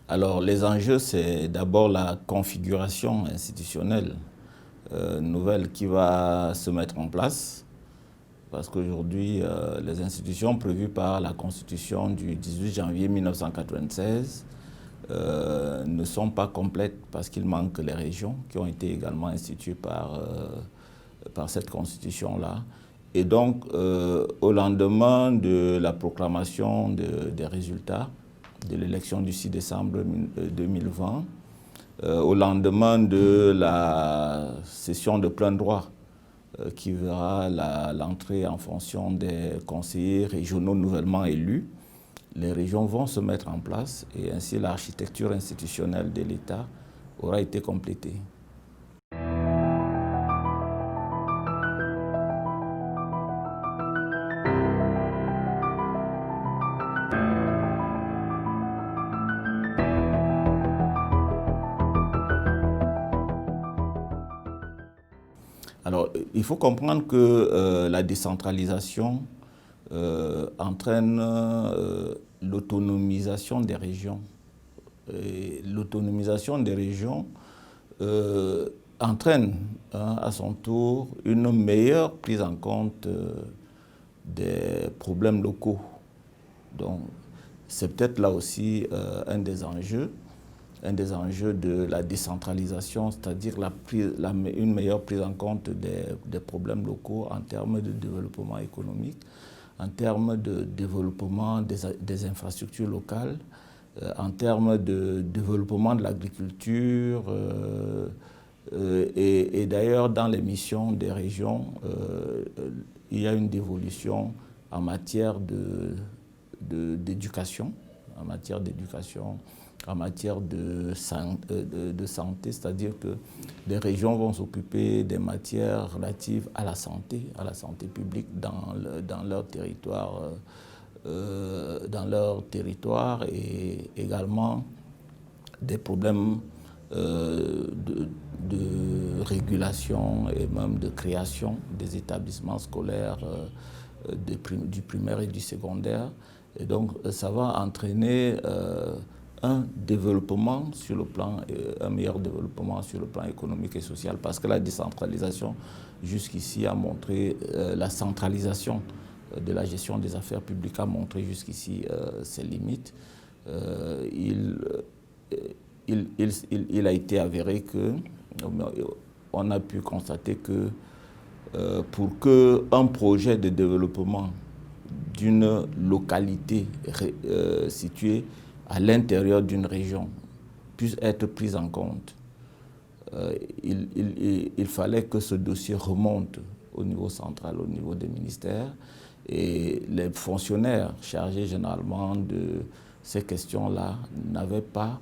Alors, les enjeux, c'est d'abord la configuration institutionnelle nouvelle qui va se mettre en place. Parce qu'aujourd'hui, les institutions prévues par la Constitution du 18 janvier 1996 ne sont pas complètes parce qu'il manque les régions qui ont été également instituées par cette Constitution-là. Et donc, au lendemain de la proclamation des résultats de l'élection du 6 décembre 2020, au lendemain de la session de plein droit qui verra l'entrée en fonction des conseillers régionaux nouvellement élus, les régions vont se mettre en place et ainsi l'architecture institutionnelle de l'État aura été complétée. Alors, il faut comprendre que la décentralisation entraîne l'autonomisation des régions. L'autonomisation des régions entraîne à son tour une meilleure prise en compte des problèmes locaux. Donc, c'est peut-être là aussi un des enjeux de la décentralisation, c'est-à-dire une meilleure prise en compte des problèmes locaux en termes de développement économique, en termes de développement des infrastructures locales, en termes de développement de l'agriculture. Et d'ailleurs, dans les missions des régions, il y a une dévolution en matière d'éducation, en matière de santé, c'est-à-dire que les régions vont s'occuper des matières relatives à la santé publique dans leur territoire et également des problèmes de régulation et même de création des établissements scolaires du primaire et du secondaire. Et donc, ça va entraîner un meilleur développement sur le plan économique et social, parce que la décentralisation, jusqu'ici, a montré la centralisation de la gestion des affaires publiques a montré jusqu'ici ses limites. Il a été avéré on a pu constater que pour qu'un projet de développement d'une localité située à l'intérieur d'une région puisse être pris en compte, il fallait que ce dossier remonte au niveau central, au niveau des ministères, et les fonctionnaires chargés généralement de ces questions-là n'avaient pas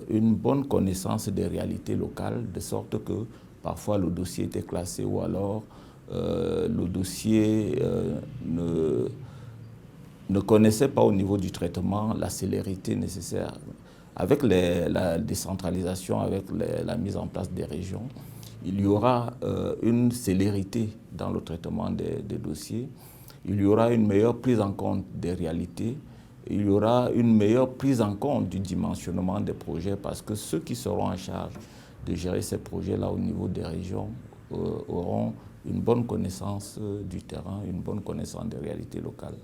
une bonne connaissance des réalités locales, de sorte que parfois le dossier était classé ou alors le dossier ne connaissait pas au niveau du traitement la célérité nécessaire. Avec la décentralisation, avec la mise en place des régions, il y aura une célérité dans le traitement des dossiers, il y aura une meilleure prise en compte des réalités, il y aura une meilleure prise en compte du dimensionnement des projets, parce que ceux qui seront en charge de gérer ces projets-là au niveau des régions auront une bonne connaissance du terrain, une bonne connaissance des réalités locales.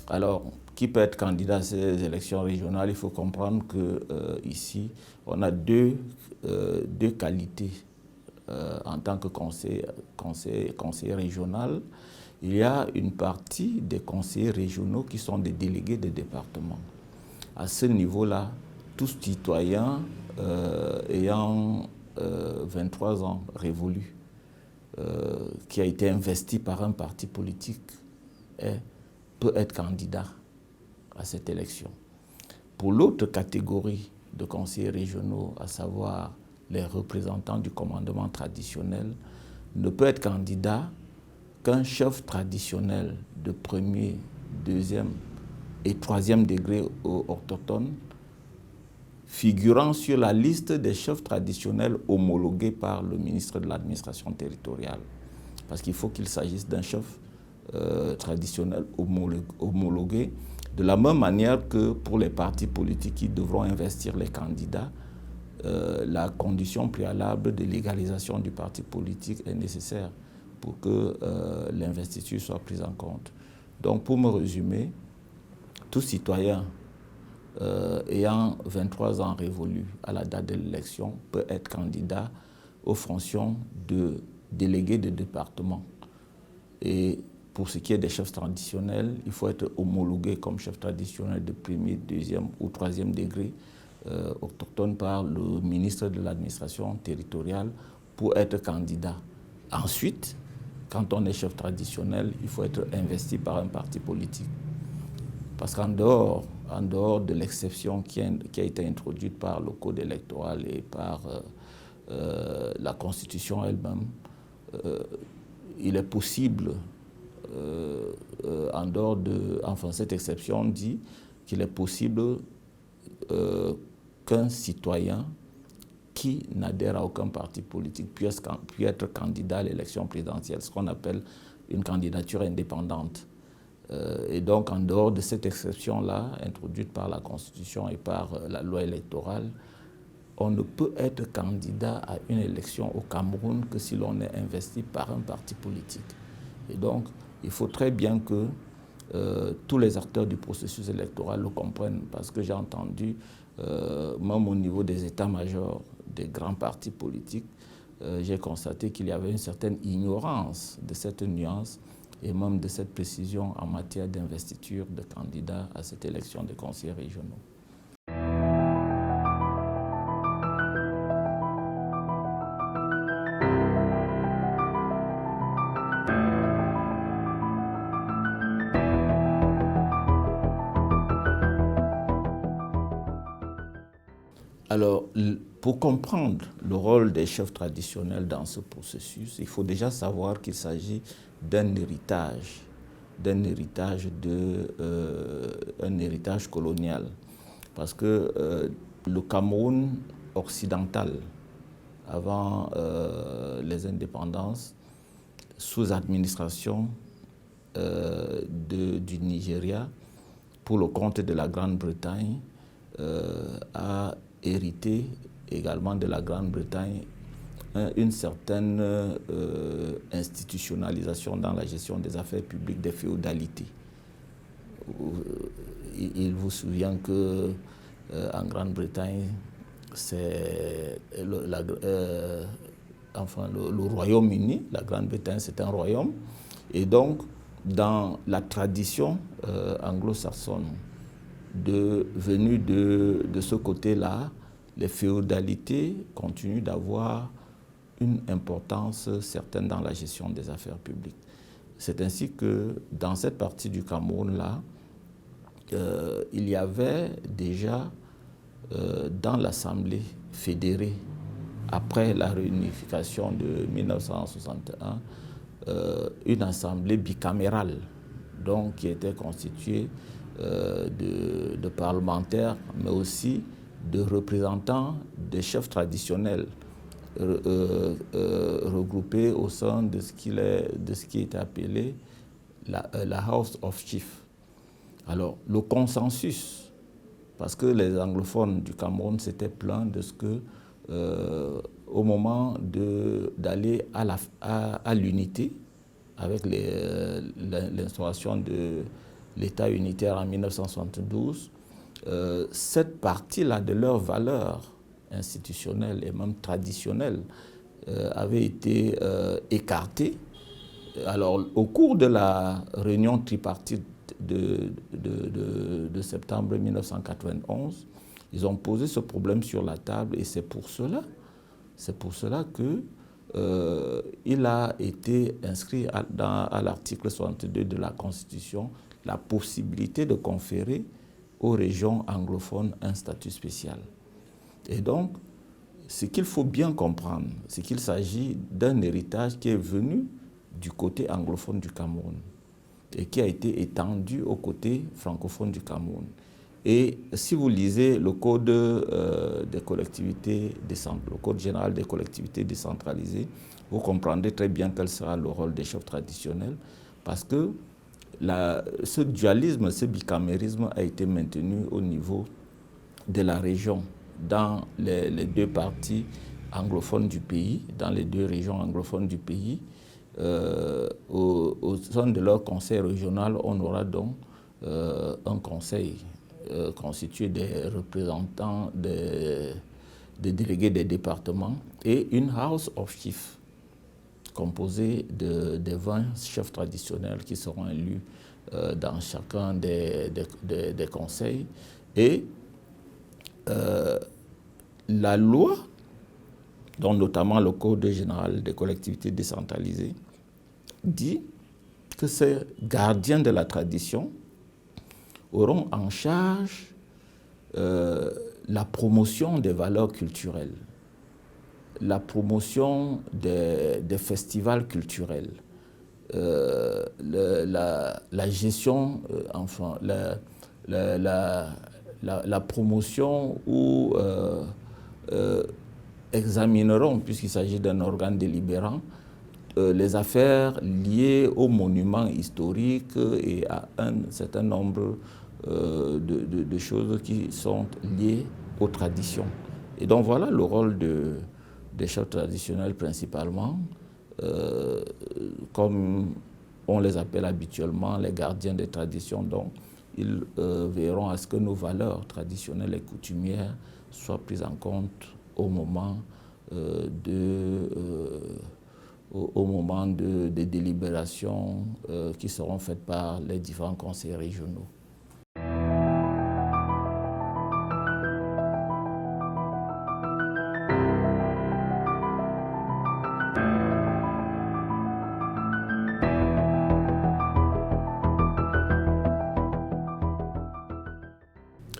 Alors, qui peut être candidat à ces élections régionales? Il faut comprendre qu'ici, on a deux qualités en tant que conseiller régional. Il y a une partie des conseillers régionaux qui sont des délégués des départements. À ce niveau-là, tout citoyen ayant 23 ans révolus, qui a été investi par un parti politique, peut être candidat à cette élection. Pour l'autre catégorie de conseillers régionaux, à savoir les représentants du commandement traditionnel, ne peut être candidat qu'un chef traditionnel de premier, deuxième et 3e degré autochtones figurant sur la liste des chefs traditionnels homologués par le ministre de l'administration territoriale. Parce qu'il faut qu'il s'agisse d'un chef traditionnel homologué, de la même manière que pour les partis politiques qui devront investir les candidats, la condition préalable de légalisation du parti politique est nécessaire pour que l'investiture soit prise en compte. Donc pour me résumer, tout citoyen ayant 23 ans révolus à la date de l'élection peut être candidat aux fonctions de délégué de département. Et pour ce qui est des chefs traditionnels, il faut être homologué comme chef traditionnel de 1er, 2e ou 3e degré autochtone par le ministre de l'administration territoriale pour être candidat. Ensuite, quand on est chef traditionnel, il faut être investi par un parti politique. Parce qu'en dehors de l'exception qui a été introduite par le code électoral et par la Constitution elle-même, il est possible, cette exception dit qu'il est possible qu'un citoyen qui n'adhère à aucun parti politique puisse être candidat à l'élection présidentielle, ce qu'on appelle une candidature indépendante. Et donc, en dehors de cette exception-là, introduite par la Constitution et par la loi électorale, on ne peut être candidat à une élection au Cameroun que si l'on est investi par un parti politique. Et donc, il faut très bien que tous les acteurs du processus électoral le comprennent, parce que j'ai entendu, même au niveau des états-majors des grands partis politiques, j'ai constaté qu'il y avait une certaine ignorance de cette nuance et même de cette précision en matière d'investiture de candidats à cette élection des conseillers régionaux. Alors, pour comprendre le rôle des chefs traditionnels dans ce processus, il faut déjà savoir qu'il s'agit d'un héritage colonial. Parce que le Cameroun occidental, avant les indépendances, sous administration du Nigeria, pour le compte de la Grande-Bretagne, a hérité également de la Grande-Bretagne une certaine institutionnalisation dans la gestion des affaires publiques des féodalités. Il vous souvient que en Grande-Bretagne, c'est le Royaume-Uni, la Grande-Bretagne c'est un royaume, et donc dans la tradition anglo-saxonne venue de ce côté-là, les féodalités continuent d'avoir une importance certaine dans la gestion des affaires publiques. C'est ainsi que dans cette partie du Cameroun-là, il y avait déjà dans l'Assemblée fédérée, après la réunification de 1961, une assemblée bicamérale, donc qui était constituée de parlementaires, mais aussi de représentants des chefs traditionnels regroupés au sein de ce qui est appelé la House of Chiefs. Alors, le consensus, parce que les anglophones du Cameroun s'étaient plaints de ce que, au moment d'aller à l'unité, avec l'instauration de l'État unitaire en 1972, cette partie-là de leurs valeurs institutionnelles et même traditionnelles avait été écartée. Alors, au cours de la réunion tripartite de septembre 1991, ils ont posé ce problème sur la table et c'est pour cela qu'il a été inscrit à l'article 62 de la Constitution la possibilité de conférer aux régions anglophones un statut spécial. Et donc, ce qu'il faut bien comprendre, c'est qu'il s'agit d'un héritage qui est venu du côté anglophone du Cameroun. et qui a été étendu aux côtés francophones du Cameroun. Et si vous lisez le code des collectivités le code général des collectivités décentralisées, vous comprendrez très bien quel sera le rôle des chefs traditionnels, parce que ce dualisme, ce bicamérisme a été maintenu au niveau de la région, dans les deux parties anglophones du pays, dans les deux régions anglophones du pays. Au sein de leur conseil régional, on aura donc un conseil constitué des représentants des délégués des départements et une House of Chiefs composée des 20 chefs traditionnels qui seront élus dans chacun des conseils. Et la loi, dont notamment le Code général des collectivités décentralisées, dit que ces gardiens de la tradition auront en charge la promotion des valeurs culturelles, la promotion des festivals culturels, la gestion, enfin, la promotion ou examineront, puisqu'il s'agit d'un organe délibérant, les affaires liées aux monuments historiques et à un certain nombre de choses qui sont liées aux traditions. Et donc voilà le rôle des chefs traditionnels principalement, comme on les appelle habituellement, les gardiens des traditions. Donc ils veilleront à ce que nos valeurs traditionnelles et coutumières soient prises en compte au moment des délibérations qui seront faites par les différents conseils régionaux.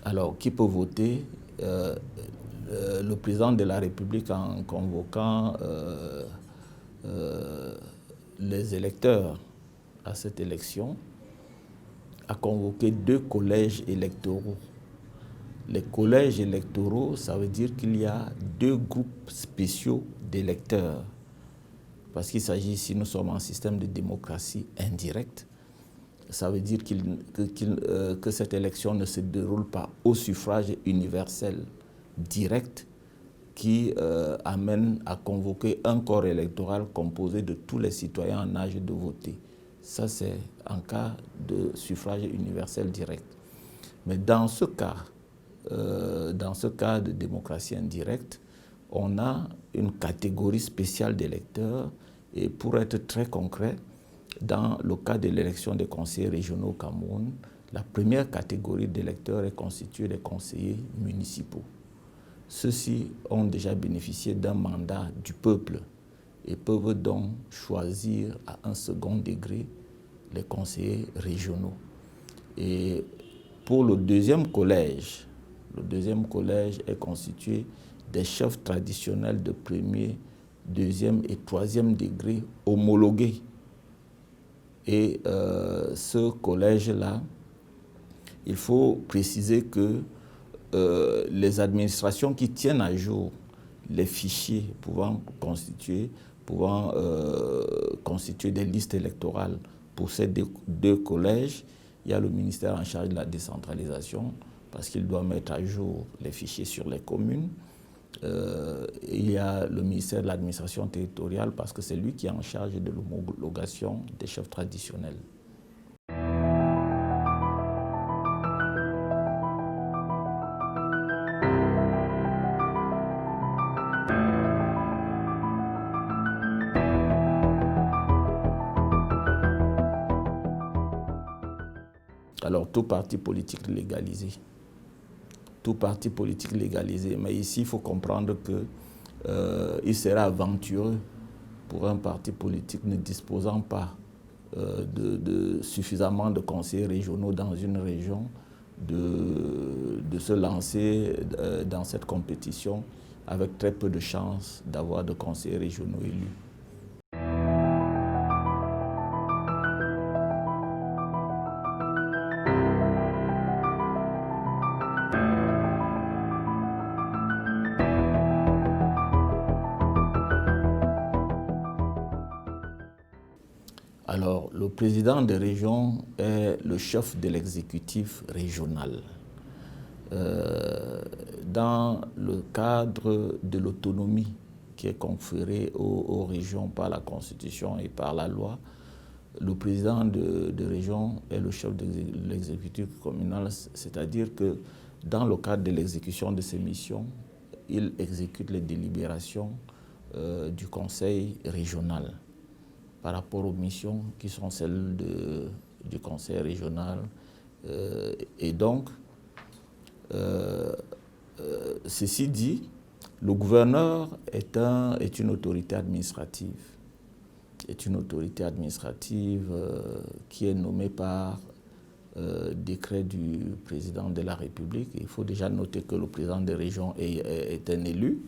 Alors, qui peut voter? Le président de la République, en convoquant les électeurs à cette élection, a convoqué 2 collèges électoraux. Les collèges électoraux, ça veut dire qu'il y a 2 groupes spéciaux d'électeurs. Parce qu'il s'agit ici, nous sommes en système de démocratie indirecte. Ça veut dire que cette élection ne se déroule pas au suffrage universel direct qui amène à convoquer un corps électoral composé de tous les citoyens en âge de voter. Ça, c'est en cas de suffrage universel direct. Mais dans ce cas de démocratie indirecte, on a une catégorie spéciale d'électeurs. Et pour être très concret, dans le cas de l'élection des conseillers régionaux au Cameroun, la première catégorie d'électeurs est constituée des conseillers municipaux. Ceux-ci ont déjà bénéficié d'un mandat du peuple et peuvent donc choisir à un second degré les conseillers régionaux. Et pour le deuxième collège est constitué des chefs traditionnels de premier, deuxième et troisième degré homologués. Et ce collège-là, il faut préciser que les administrations qui tiennent à jour les fichiers pouvant constituer des listes électorales pour ces 2 collèges, il y a le ministère en charge de la décentralisation parce qu'il doit mettre à jour les fichiers sur les communes. Il y a le ministère de l'administration territoriale parce que c'est lui qui est en charge de l'homologation des chefs traditionnels. Alors, tout parti politique légalisé. Tout parti politique légalisé. Mais ici, il faut comprendre qu'il sera aventureux pour un parti politique ne disposant pas de suffisamment de conseillers régionaux dans une région de se lancer dans cette compétition avec très peu de chances d'avoir de conseillers régionaux élus. Alors, le président de région est le chef de l'exécutif régional. Dans le cadre de l'autonomie qui est conférée aux régions par la Constitution et par la loi, le président de région est le chef de l'exécutif communal, c'est-à-dire que dans le cadre de l'exécution de ses missions, il exécute les délibérations du conseil régional par rapport aux missions qui sont celles du conseil régional. Et donc, ceci dit, le gouverneur est une autorité administrative. Est une autorité administrative qui est nommée par décret du président de la République. Il faut déjà noter que le président de région est un élu.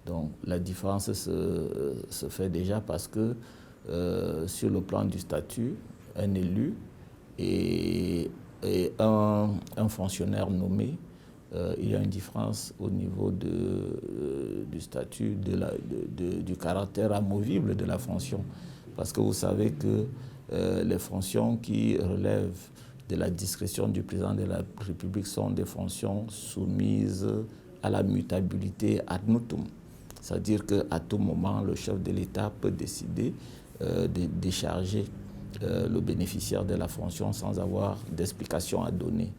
Donc la différence se fait déjà parce que sur le plan du statut, un élu et un fonctionnaire nommé, il y a une différence au niveau du statut, du caractère amovible de la fonction. Parce que vous savez que les fonctions qui relèvent de la discrétion du président de la République sont des fonctions soumises à la mutabilité ad nutum. C'est-à-dire qu'à tout moment, le chef de l'État peut décider de décharger le bénéficiaire de la fonction sans avoir d'explication à donner.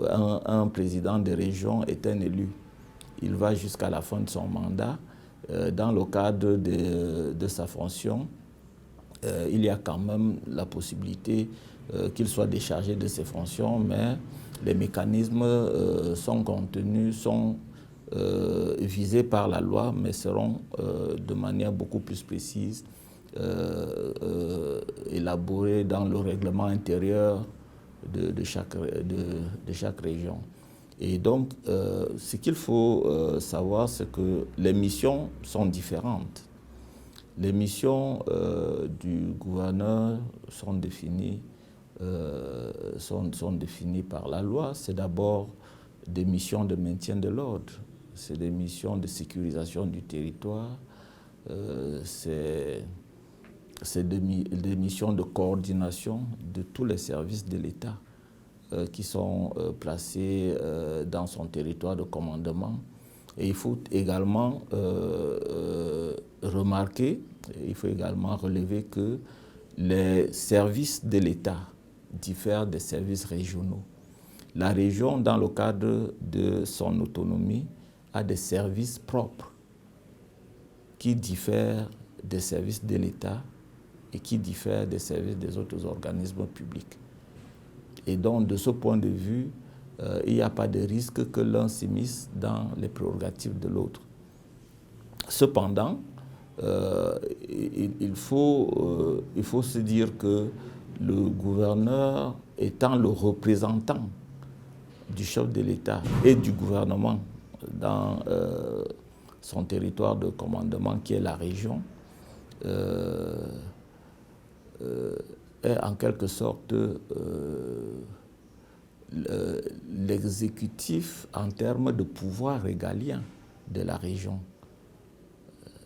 Un président de région est un élu. Il va jusqu'à la fin de son mandat. Dans le cadre de sa fonction, il y a quand même la possibilité qu'il soit déchargé de ses fonctions, mais les mécanismes sont contenus, sont visés par la loi, mais seront de manière beaucoup plus précise élaborés dans le règlement intérieur de chaque région. Et donc, ce qu'il faut savoir, c'est que les missions sont différentes. Les missions du gouverneur sont définies par la loi. C'est d'abord des missions de maintien de l'ordre, c'est des missions de sécurisation du territoire, c'est des missions de coordination de tous les services de l'État qui sont placés dans son territoire de commandement. Et il faut également remarquer, il faut également relever que les services de l'État diffèrent des services régionaux. La région, dans le cadre de son autonomie, a des services propres qui diffèrent des services de l'État et qui diffèrent des services des autres organismes publics. Et donc, de ce point de vue, il n'y a pas de risque que l'un s'immisce dans les prérogatives de l'autre. Cependant, il faut se dire que le gouverneur étant le représentant du chef de l'État et du gouvernement dans son territoire de commandement qui est la région, est en quelque sorte l'exécutif en termes de pouvoir régalien de la région.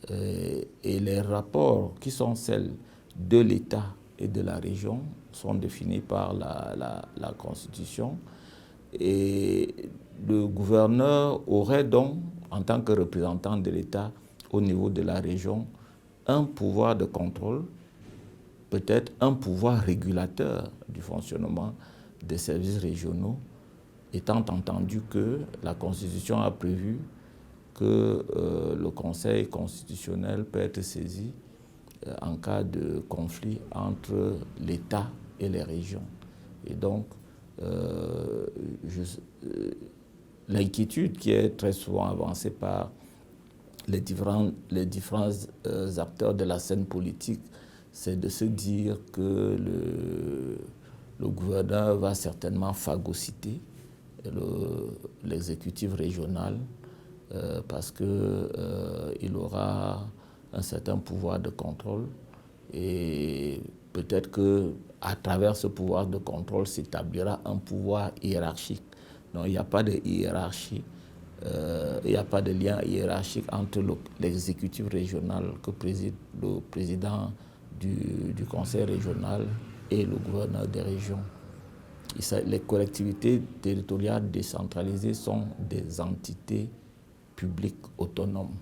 Et les rapports qui sont celles de l'État et de la région sont définis par la Constitution. Et le gouverneur aurait donc, en tant que représentant de l'État au niveau de la région, un pouvoir de contrôle, peut-être un pouvoir régulateur du fonctionnement des services régionaux, étant entendu que la Constitution a prévu que le Conseil constitutionnel peut être saisi en cas de conflit entre l'État et les régions. Et donc, l'inquiétude qui est très souvent avancée par les différents acteurs de la scène politique, c'est de se dire que le gouverneur va certainement phagocyter l'exécutif régional parce qu'il aura un certain pouvoir de contrôle et peut-être qu'à travers ce pouvoir de contrôle s'établira un pouvoir hiérarchique. Non, il n'y a pas de hiérarchie, il n'y a pas de lien hiérarchique entre l'exécutif régional que préside le président du conseil régional et le gouverneur des régions. Les collectivités territoriales décentralisées sont des entités publiques autonomes.